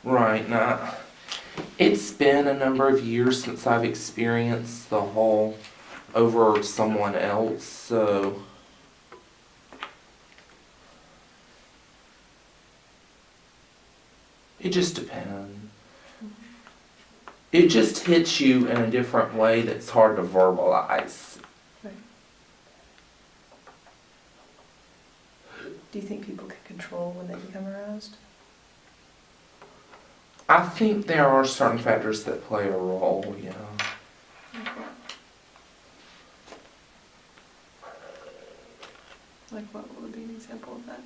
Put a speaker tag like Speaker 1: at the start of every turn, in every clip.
Speaker 1: Right, now, it's been a number of years since I've experienced the whole over someone else, so it just depends. It just hits you in a different way that's hard to verbalize.
Speaker 2: Right. Do you think people can control when they become aroused?
Speaker 1: I think there are certain factors that play a role, yeah.
Speaker 2: Like what would be an example of that?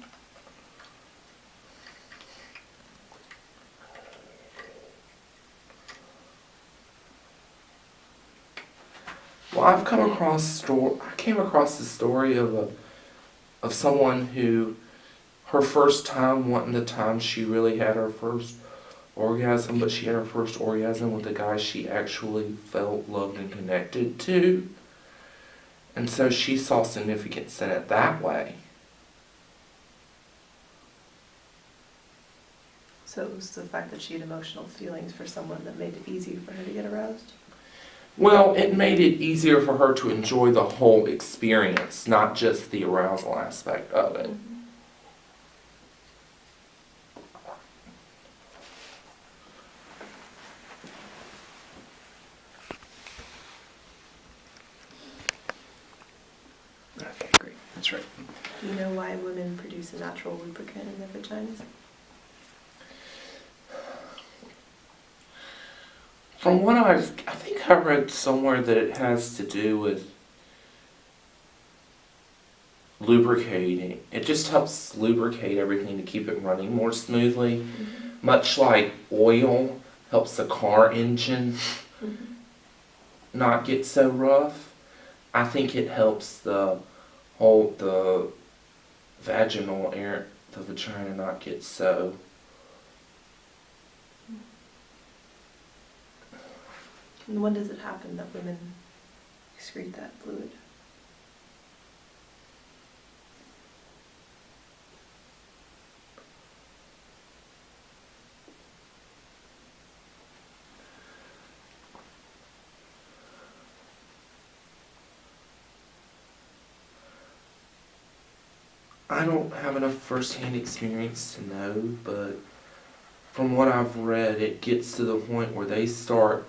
Speaker 1: Well, I came across the story of someone who her first time wasn't the time she really had her first orgasm, but she had her first orgasm with a guy she actually felt loved and connected to. And so she saw significance in it that way.
Speaker 2: So it was the fact that she had emotional feelings for someone that made it easy for her to get aroused?
Speaker 1: Well, it made it easier for her to enjoy the whole experience, not just the arousal aspect of it.
Speaker 3: Okay, great. That's right.
Speaker 2: Do you know why women produce a natural lubricant in their vaginas?
Speaker 1: From what I think I read somewhere that it has to do with lubricating. It just helps lubricate everything to keep it running more smoothly. Much like oil helps the car engine not get so rough. I think it helps the vaginal air, the vagina not get so.
Speaker 2: And when does it happen that women excrete that fluid?
Speaker 1: I don't have enough first-hand experience to know, but from what I've read, it gets to the point where they start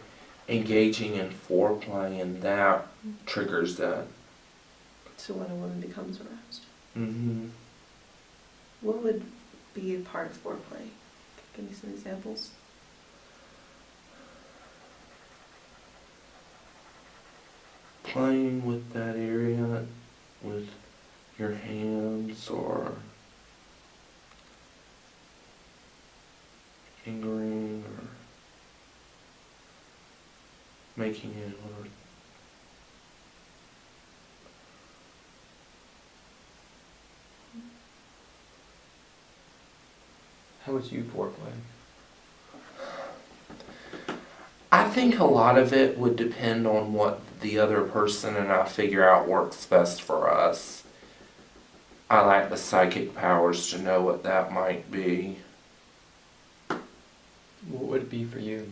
Speaker 1: engaging in foreplay, and that triggers that.
Speaker 2: So when a woman becomes aroused?
Speaker 1: Mm-hmm.
Speaker 2: What would be a part of foreplay? Give me some examples.
Speaker 1: Playing with that area with your hands or fingering or making it or
Speaker 3: How would you foreplay?
Speaker 1: I think a lot of it would depend on what the other person and I figure out works best for us. I lack the psychic powers to know what that might be.
Speaker 3: What would it be for you?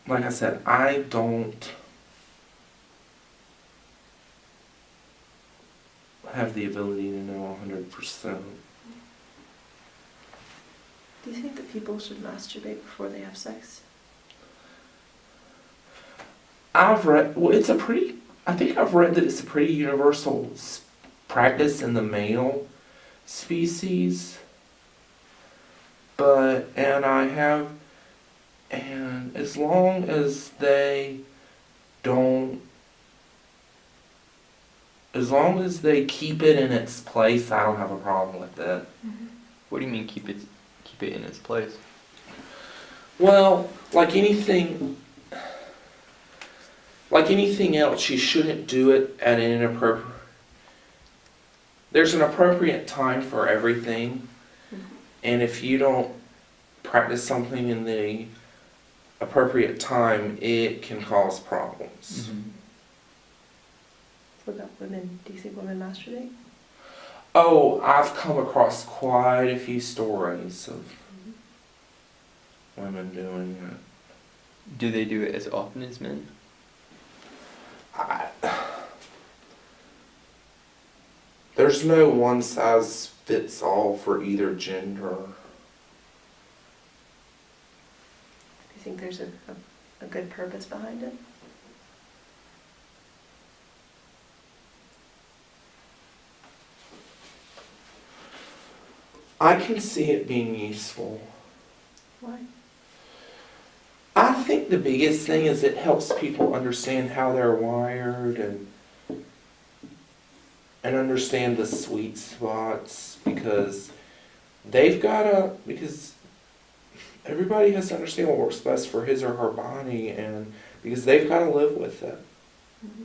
Speaker 1: Like I said, I don't have the ability to know 100%.
Speaker 2: Do you think that people should masturbate before they have sex?
Speaker 1: I've read, well, I think I've read that it's a pretty universal practice in the male species. And as long as they don't, as long as they keep it in its place, I don't have a problem with it.
Speaker 3: What do you mean keep it in its place?
Speaker 1: Well, like anything else, you shouldn't do it at an inappropriate. There's an appropriate time for everything, and if you don't practice something in the appropriate time, it can cause problems.
Speaker 3: Mm-hmm.
Speaker 2: What about women? Do you think women masturbate?
Speaker 1: Oh, I've come across quite a few stories of women doing it.
Speaker 3: Do they do it as often as men?
Speaker 1: There's no one size fits all for either gender.
Speaker 2: Do you think there's a good purpose behind it?
Speaker 1: I can see it being useful.
Speaker 2: Why?
Speaker 1: I think the biggest thing is it helps people understand how they're wired and understand the sweet spots, because because everybody has to understand what works best for his or her body, and because they've got to live with it.
Speaker 2: Mm-hmm.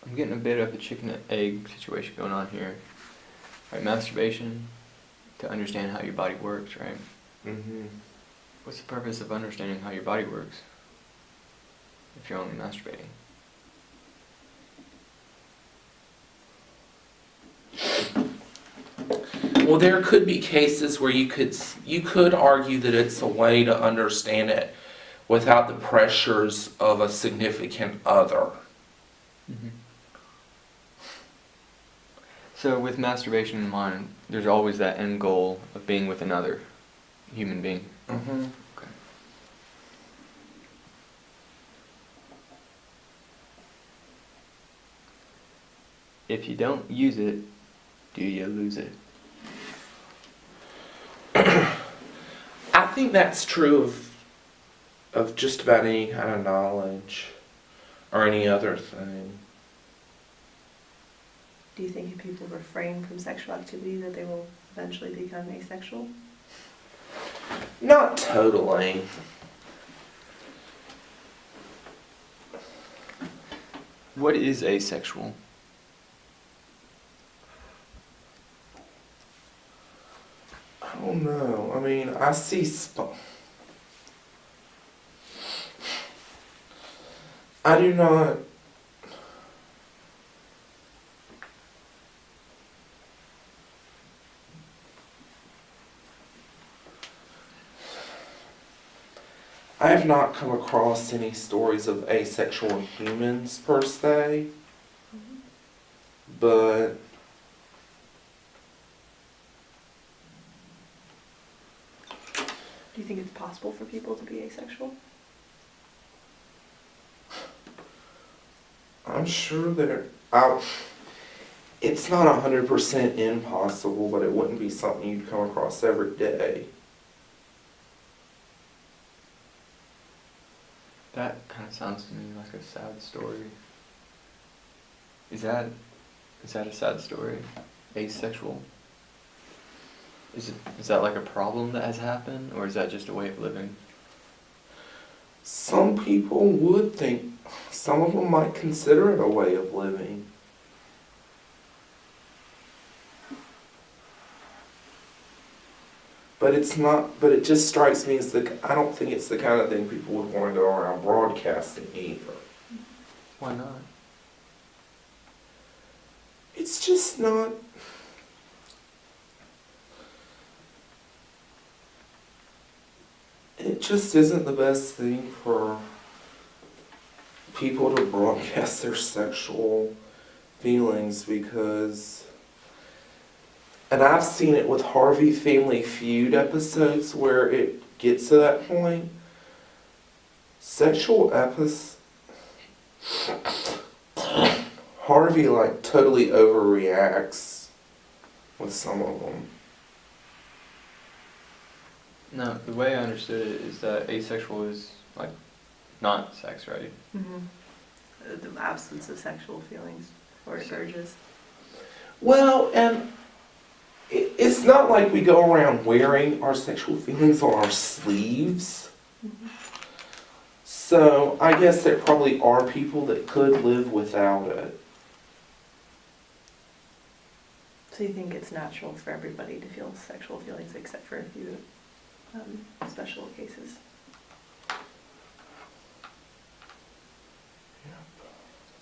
Speaker 3: I'm getting a bit of a chicken and egg situation going on here. Right, masturbation, to understand how your body works, right?
Speaker 1: Mm-hmm.
Speaker 3: What's the purpose of understanding how your body works if you're only masturbating?
Speaker 1: Well, there could be cases where you could argue that it's a way to understand it without the pressures of a significant other.
Speaker 3: Mm-hmm. So with masturbation in mind, there's always that end goal of being with another human being.
Speaker 1: Mm-hmm.
Speaker 3: Okay. If you don't use it, do you lose it?
Speaker 1: I think that's true of just about any kind of knowledge or any other thing.
Speaker 2: Do you think if people refrain from sexual activity that they will eventually become asexual?
Speaker 1: Not totally.
Speaker 3: What is asexual?
Speaker 1: I don't know. I mean, I see I do not. I have not come across any stories of asexual humans per se, but
Speaker 2: Do you think it's possible for people to be asexual?
Speaker 1: I'm sure it's not 100% impossible, but it wouldn't be something you'd come across every day.
Speaker 3: That kind of sounds to me like a sad story. Is that a sad story? Asexual? Is that like a problem that has happened, or is that just a way of living?
Speaker 1: Some people would think, some of them might consider it a way of living. But it's not, but it just strikes me as I don't think it's the kind of thing people would want to go around broadcasting either.
Speaker 3: Why not?
Speaker 1: It's just not. It just isn't the best thing for people to broadcast their sexual feelings because, and I've seen it with Harvey Family Feud episodes where it gets to that point. Harvey like totally overreacts with some of them.
Speaker 3: No, the way I understood it is that asexual is like not sex, right?
Speaker 2: Mm-hmm. The absence of sexual feelings or urges.
Speaker 1: Well, and it's not like we go around wearing our sexual feelings on our sleeves.
Speaker 2: Mm-hmm.
Speaker 1: So I guess there probably are people that could live without it.
Speaker 2: So you think it's natural for everybody to feel sexual feelings except for a few special cases.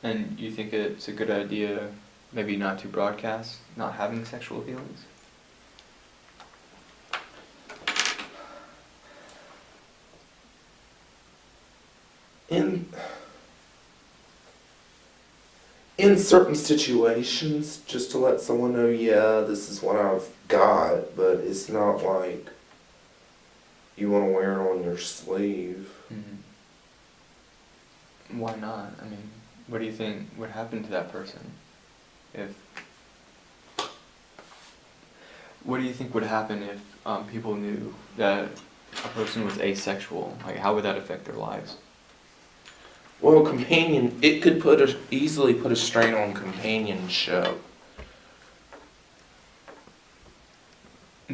Speaker 3: And you think it's a good idea maybe not to broadcast not having sexual feelings?
Speaker 1: In certain situations, just to let someone know, yeah, this is what I've got, but it's not like you want to wear it on your sleeve.
Speaker 3: Mm-hmm. Why not? I mean, what do you think would happen to that person if... What do you think would happen if people knew that a person was asexual? Like, how would that affect their lives?
Speaker 1: Well, it could easily put a strain on companionship.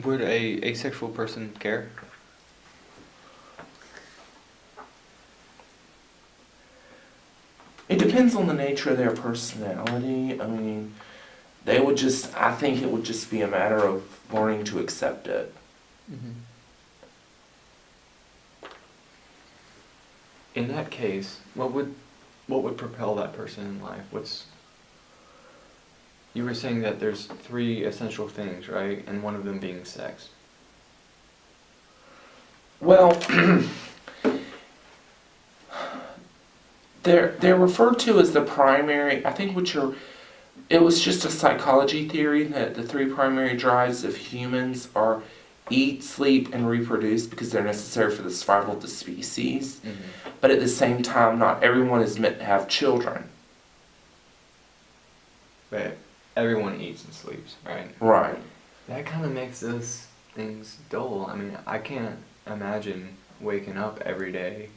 Speaker 3: Would a asexual person care?
Speaker 1: It depends on the nature of their personality. I mean, I think it would just be a matter of learning to accept it.
Speaker 3: Mm-hmm. In that case, what would propel that person in life? You were saying that there's 3 essential things, right? And one of them being sex.
Speaker 1: Well, they're referred to as the primary. I think it was just a psychology theory that the 3 primary drives of humans are eat, sleep, and reproduce because they're necessary for the survival of the species.
Speaker 3: Mm-hmm.
Speaker 1: But at the same time, not everyone is meant to have children.
Speaker 3: But everyone eats and sleeps, right?
Speaker 1: Right.
Speaker 3: That kind of makes those things dull. I mean, I can't imagine waking up every day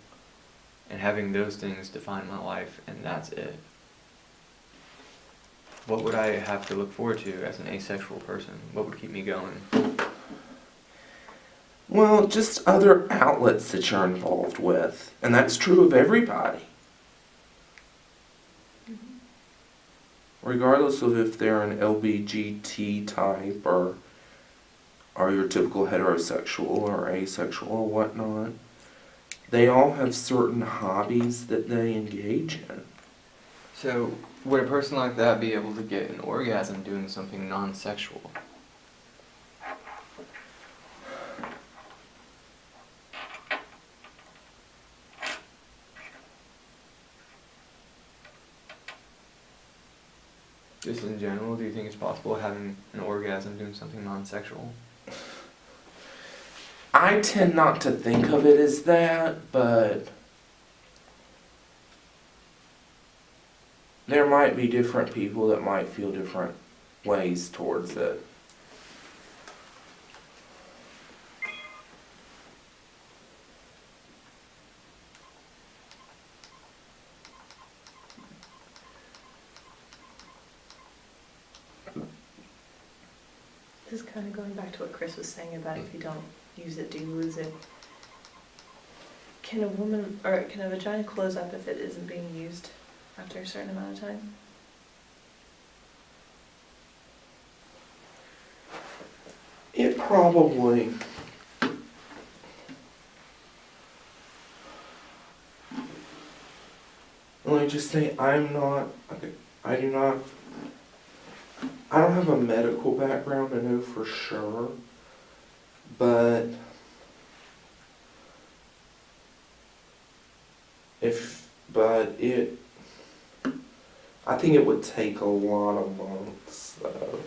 Speaker 3: and having those things define my life and that's it. What would I have to look forward to as an asexual person? What would keep me going?
Speaker 1: Well, just other outlets that you're involved with. And that's true of everybody. Regardless of if they're an LBGT type or your typical heterosexual or asexual or whatnot, they all have certain hobbies that they engage in.
Speaker 3: So, would a person like that be able to get an orgasm doing something non-sexual? Just in general, do you think it's possible having an orgasm doing something non-sexual?
Speaker 1: I tend not to think of it as that, but there might be different people that might feel different ways towards it.
Speaker 2: This is kind of going back to what Chris was saying about if you don't use it, do you lose it? Can a vagina close up if it isn't being used after a certain amount of time?
Speaker 1: It probably... Let me just say, I don't have a medical background to know for sure, but I think it would take a lot of months though.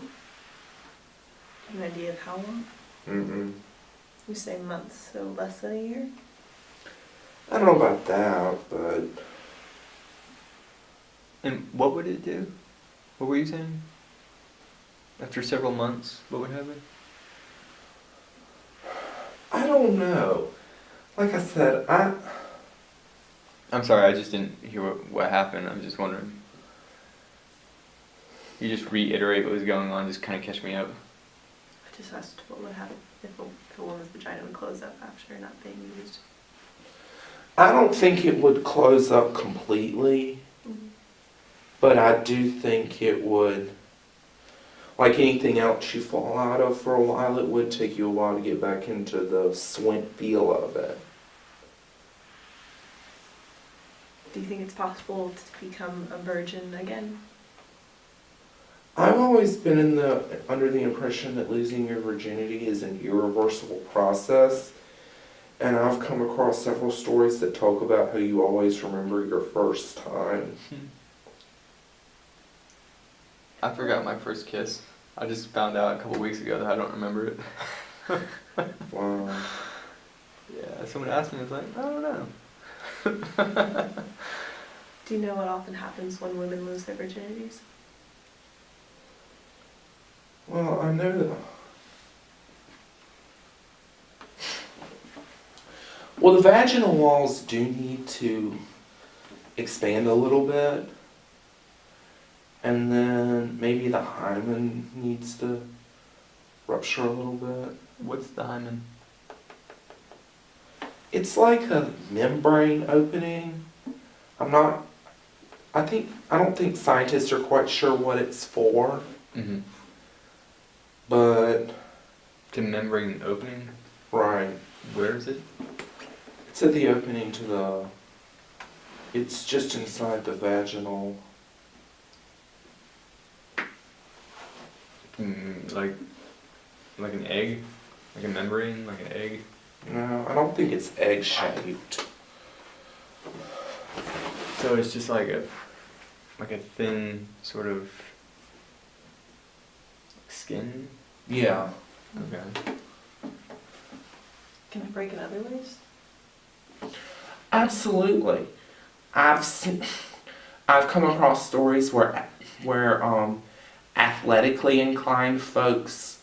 Speaker 2: An idea of how long? You say months, so less than a year?
Speaker 1: I don't know about that, but...
Speaker 3: And what would it do? What were you saying? After several months, what would happen?
Speaker 1: I don't know. Like I said,
Speaker 3: I'm sorry, I just didn't hear what happened. I'm just wondering. You just reiterate what was going on, just kind of catch me up.
Speaker 2: I just asked what would happen if a woman's vagina would close up after not being used.
Speaker 1: I don't think it would close up completely, but I do think it would... like anything else you fall out of for a while, it would take you a while to get back into the swing feel of it.
Speaker 2: Do you think it's possible to become a virgin again?
Speaker 1: I've always been under the impression that losing your virginity is an irreversible process, and I've come across several stories that talk about how you always remember your first time.
Speaker 3: I forgot my first kiss. I just found out a couple weeks ago that I don't remember it.
Speaker 1: Wow.
Speaker 3: Yeah, someone asked me, I was like, I don't know.
Speaker 2: Do you know what often happens when women lose their virginities?
Speaker 1: Well, I know that. Well, the vaginal walls do need to expand a little bit. And then maybe the hymen needs to rupture a little bit.
Speaker 3: What's the hymen?
Speaker 1: It's like a membrane opening. I don't think scientists are quite sure what it's for,
Speaker 3: Mm-hmm.
Speaker 1: but
Speaker 3: To membrane opening?
Speaker 1: right.
Speaker 3: Where is it?
Speaker 1: It's at the opening to it's just inside the vaginal.
Speaker 3: Like an egg? Like a membrane? Like an egg?
Speaker 1: No, I don't think it's egg-shaped.
Speaker 3: So it's just like a thin sort of skin?
Speaker 1: Yeah.
Speaker 3: Okay.
Speaker 2: Can it break in other ways?
Speaker 1: Absolutely. I've come across stories where athletically inclined folks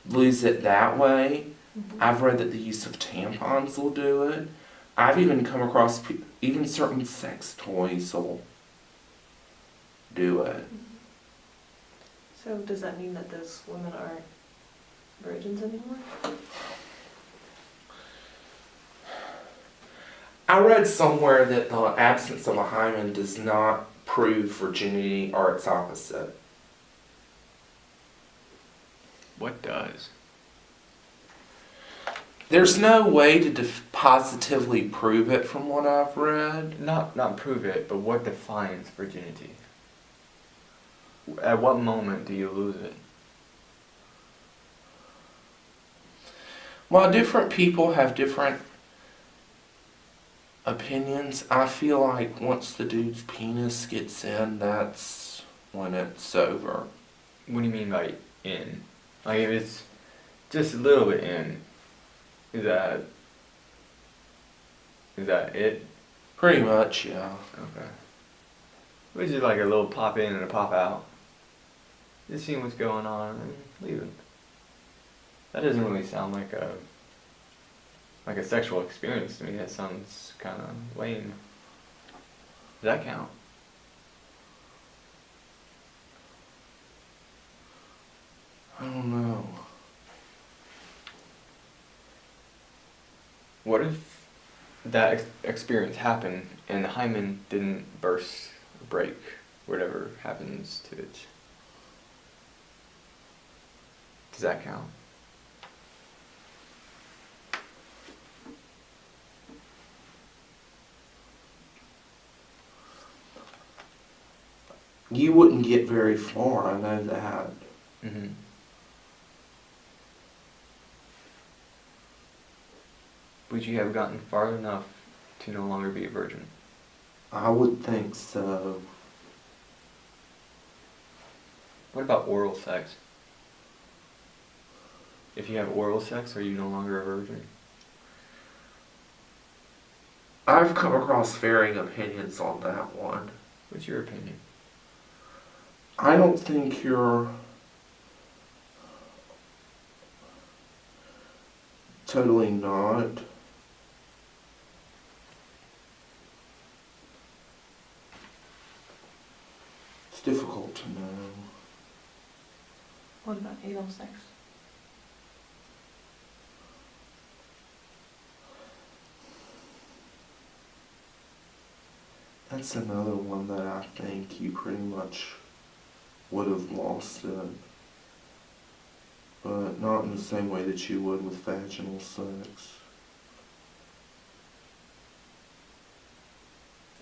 Speaker 1: lose it that way.
Speaker 2: Mm-hmm.
Speaker 1: I've read that the use of tampons will do it. I've even come across even certain sex toys will do it.
Speaker 2: So does that mean that those women aren't virgins anymore?
Speaker 1: I read somewhere that the absence of a hymen does not prove virginity or its opposite.
Speaker 3: What does?
Speaker 1: There's no way to positively prove it from what I've read.
Speaker 3: Not prove it, but what defines virginity? At what moment do you lose it?
Speaker 1: While different people have different opinions, I feel like once the dude's penis gets in, that's when it's over.
Speaker 3: What do you mean by in? Like if it's just a little bit in, is that it?
Speaker 1: Pretty much, yeah.
Speaker 3: Okay. Which is like a little pop in and a pop out. Just seeing what's going on and leave it. That doesn't really sound like a sexual experience to me. That sounds kind of lame. Does that count?
Speaker 1: I don't know.
Speaker 3: What if that experience happened and the hymen didn't burst or break, whatever happens to it? Does that count?
Speaker 1: You wouldn't get very far, I know that.
Speaker 3: Mm-hmm. Would you have gotten far enough to no longer be a virgin?
Speaker 1: I would think so.
Speaker 3: What about oral sex? If you have oral sex, are you no longer a virgin?
Speaker 1: I've come across varying opinions on that one.
Speaker 3: What's your opinion?
Speaker 1: I don't think you're totally not. It's difficult to know.
Speaker 2: What about anal sex?
Speaker 1: That's another one that I think you pretty much would have lost it. but not in the same way that you would with vaginal sex.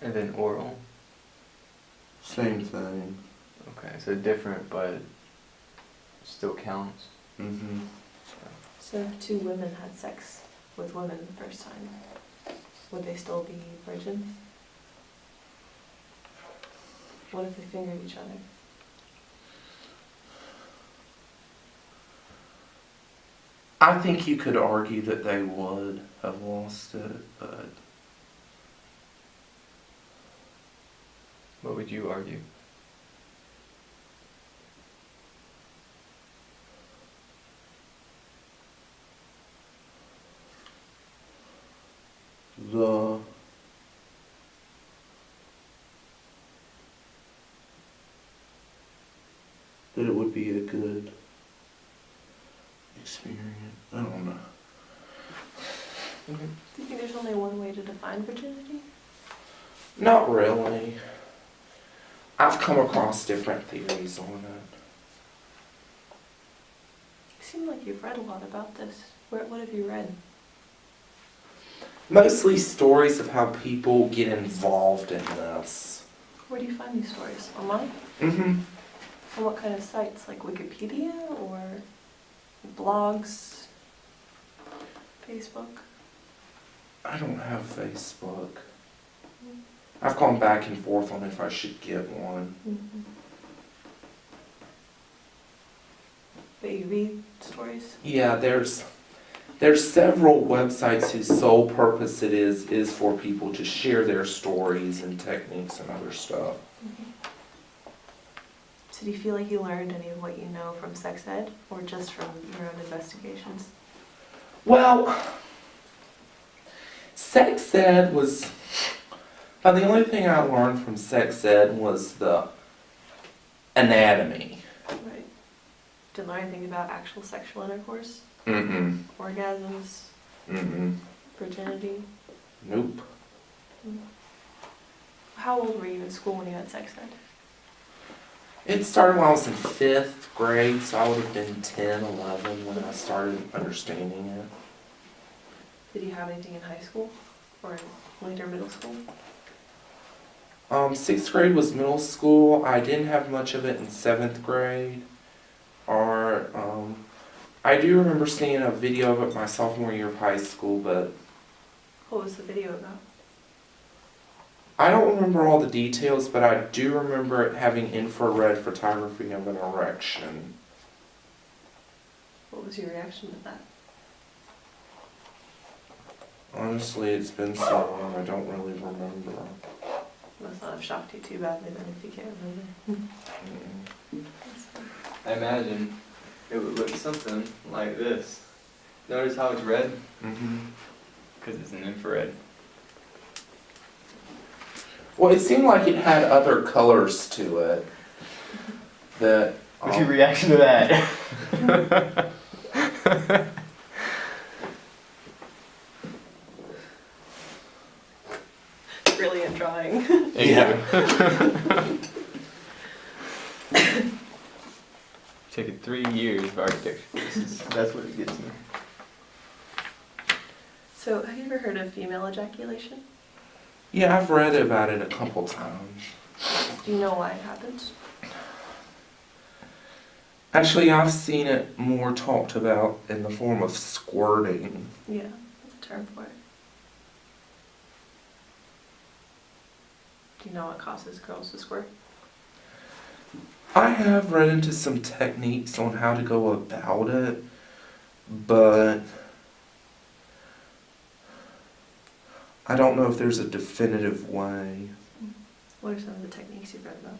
Speaker 3: And then oral.
Speaker 1: Same thing.
Speaker 3: Okay, so different, but still counts.
Speaker 1: Mm-hmm.
Speaker 2: So if two women had sex with women the first time, would they still be virgins? What if they fingered each other?
Speaker 1: I think you could argue that they would have lost it, but
Speaker 3: What would you argue?
Speaker 1: the that it would be a good experience. I don't know.
Speaker 2: Do you think there's only one way to define virginity?
Speaker 1: Not really. I've come across different theories on it.
Speaker 2: You seem like you've read a lot about this. What have you read?
Speaker 1: Mostly stories of how people get involved in this.
Speaker 2: Where do you find these stories? Online?
Speaker 1: Mm-hmm.
Speaker 2: On what kind of sites? Like Wikipedia or blogs? Facebook?
Speaker 1: I don't have Facebook. I've gone back and forth on if I should get one.
Speaker 2: Mm-hmm. But you read stories?
Speaker 1: Yeah, there's several websites whose sole purpose it is for people to share their stories and techniques and other stuff.
Speaker 2: Mm-hmm. So do you feel like you learned any of what you know from sex ed or just from your own investigations?
Speaker 1: Well, sex ed was, the only thing I learned from sex ed was the anatomy.
Speaker 2: Right. Didn't learn anything about actual sexual intercourse?
Speaker 1: Mm-mm.
Speaker 2: Orgasms?
Speaker 1: Mm-mm.
Speaker 2: Virginity?
Speaker 1: Nope.
Speaker 2: How old were you in school when you had sex ed?
Speaker 1: It started when I was in 5th grade, so I would have been 10, 11 when I started understanding it.
Speaker 2: Did you have anything in high school or in later middle school?
Speaker 1: 6th grade was middle school. I didn't have much of it in 7th grade. I do remember seeing a video of it my sophomore year of high school, but
Speaker 2: What was the video about?
Speaker 1: I don't remember all the details, but I do remember it having infrared photography of an erection.
Speaker 2: What was your reaction to that?
Speaker 1: Honestly, it's been so long, I don't really remember.
Speaker 2: Must not have shocked you too badly then if you can't remember.
Speaker 1: Mm.
Speaker 2: That's fine.
Speaker 3: I imagine it would look something like this. Notice how it's red?
Speaker 1: Mm-hmm.
Speaker 3: Because it's an infrared.
Speaker 1: Well, it seemed like it had other colors to it. That.
Speaker 3: What's your reaction to that?
Speaker 2: Brilliant drawing.
Speaker 1: Yeah.
Speaker 3: Taken 3 years of architecture. That's what it gets me.
Speaker 2: So, have you ever heard of female ejaculation?
Speaker 1: Yeah, I've read about it a couple times.
Speaker 2: Do you know why it happens?
Speaker 1: Actually, I've seen it more talked about in the form of squirting.
Speaker 2: Yeah, that's a term for it. Do you know what causes girls to squirt?
Speaker 1: I have read into some techniques on how to go about it, but I don't know if there's a definitive way.
Speaker 2: What are some of the techniques you've read about?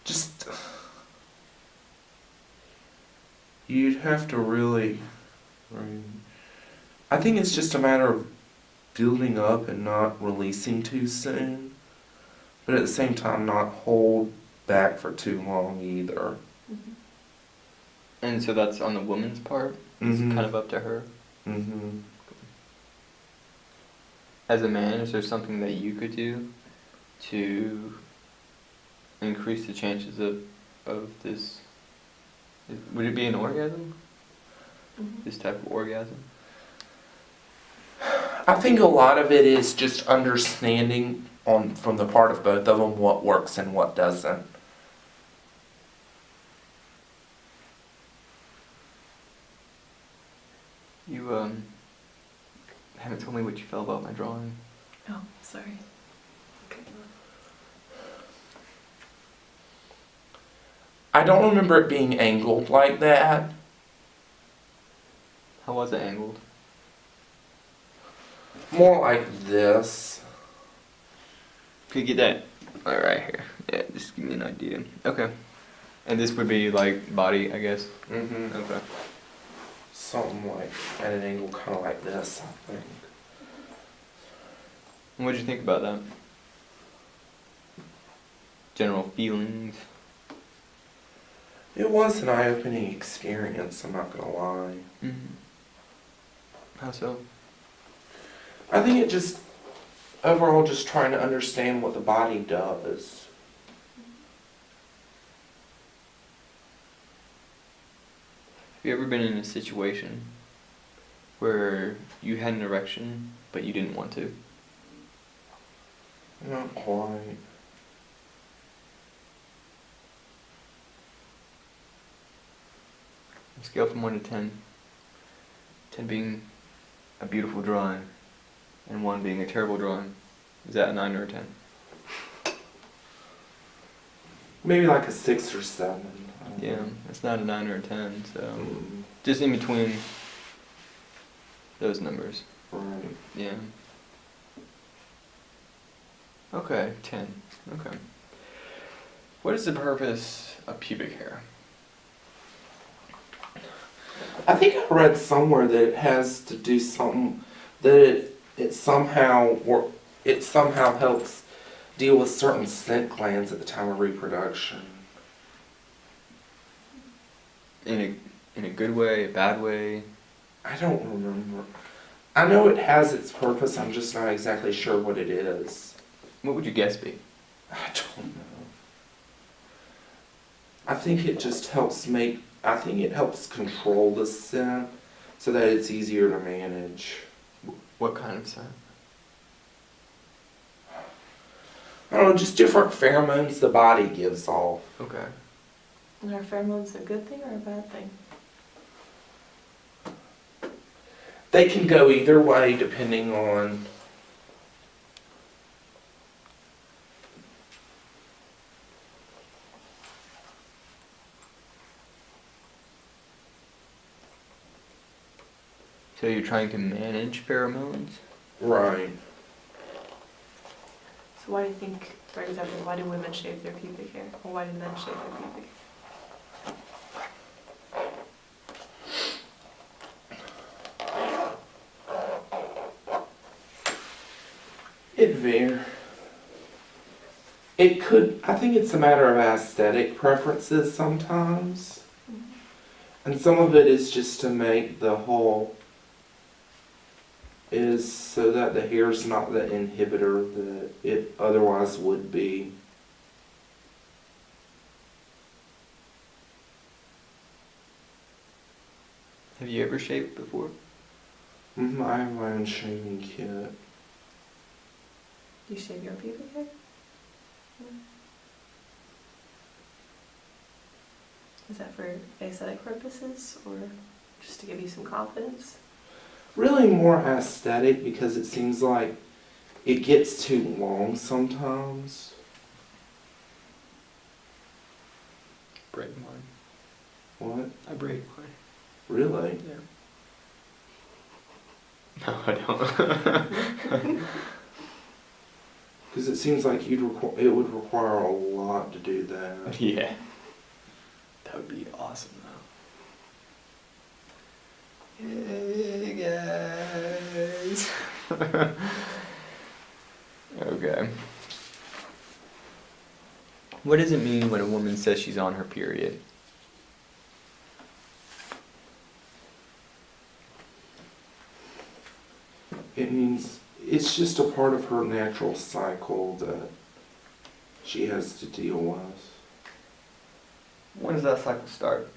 Speaker 1: Just, you'd have to really, I think it's just a matter of building up and not releasing too soon, but at the same time not hold back for too long either.
Speaker 2: Mm-hmm.
Speaker 3: And so that's on the woman's part? It's
Speaker 1: Mhm.
Speaker 3: kind of up to her?
Speaker 1: Mm-hmm.
Speaker 3: As a man, is there something that you could do to increase the chances of this Would it be an orgasm?
Speaker 2: Mhm.
Speaker 3: This type of orgasm?
Speaker 1: I think a lot of it is just understanding from the part of both of them what works and what doesn't.
Speaker 3: You haven't told me what you felt about my drawing.
Speaker 2: Oh, sorry. Okay.
Speaker 1: I don't remember it being angled like that.
Speaker 3: How was it angled?
Speaker 1: More like this.
Speaker 3: Could you get that right here? Yeah, just give me an idea. Okay. And this would be like body, I guess.
Speaker 1: Mm-hmm.
Speaker 3: Okay.
Speaker 1: Something like at an angle kind of like this, I think.
Speaker 3: And what did you think about that? General feelings.
Speaker 1: It was an eye-opening experience, I'm not gonna lie.
Speaker 3: Mm-hmm. How so?
Speaker 1: I think it just, overall, just trying to understand what the body does.
Speaker 3: Have you ever been in a situation where you had an erection but you didn't want to?
Speaker 1: Not quite.
Speaker 3: On a scale from 1 to 10, 10 being a beautiful drawing and 1 being a terrible drawing, is that a 9 or a 10?
Speaker 1: Maybe like a 6 or 7. I don't
Speaker 3: Yeah,
Speaker 1: know.
Speaker 3: it's not a 9 or a 10, so
Speaker 1: Mm,
Speaker 3: just in between those numbers.
Speaker 1: right.
Speaker 3: Yeah. Okay, 10. Okay. What is the purpose of pubic hair?
Speaker 1: I think I read somewhere that it has to do something that it somehow helps deal with certain scent glands at the time of reproduction.
Speaker 3: In a good way, a bad way?
Speaker 1: I don't remember. I know it has its purpose. I'm just not exactly sure what it is.
Speaker 3: What would your guess be?
Speaker 1: I don't know. I think it just helps I think it helps control the scent so that it's easier to manage.
Speaker 3: What kind of scent?
Speaker 1: I don't know, just different pheromones the body gives off.
Speaker 3: Okay.
Speaker 2: And are pheromones a good thing or a bad thing?
Speaker 1: They can go either way depending on.
Speaker 3: So you're trying to manage pheromones?
Speaker 1: Right.
Speaker 2: So why do you think, for example, why do women shave their pubic hair? Or why do men shave their pubic hair? I think it's a matter of aesthetic preferences sometimes. And some of it is just to make the whole, is so that the hair's not the inhibitor that it otherwise would be.
Speaker 3: Have you ever shaved before?
Speaker 1: I have my own shaving kit.
Speaker 2: Do you shave your pubic hair? Is that for aesthetic purposes or just to give you some confidence?
Speaker 1: Really more aesthetic because it seems like it gets too long sometimes.
Speaker 3: Braid mine.
Speaker 1: What?
Speaker 3: I braid mine.
Speaker 1: Really?
Speaker 3: Yeah. No, I don't.
Speaker 1: Because it seems like it would require a lot to do that.
Speaker 3: Yeah. That would be awesome though. Hey guys. Okay. What does it mean when a woman says she's on her period?
Speaker 1: It means it's just a part of her natural cycle that she has to deal with.
Speaker 3: When does that cycle start?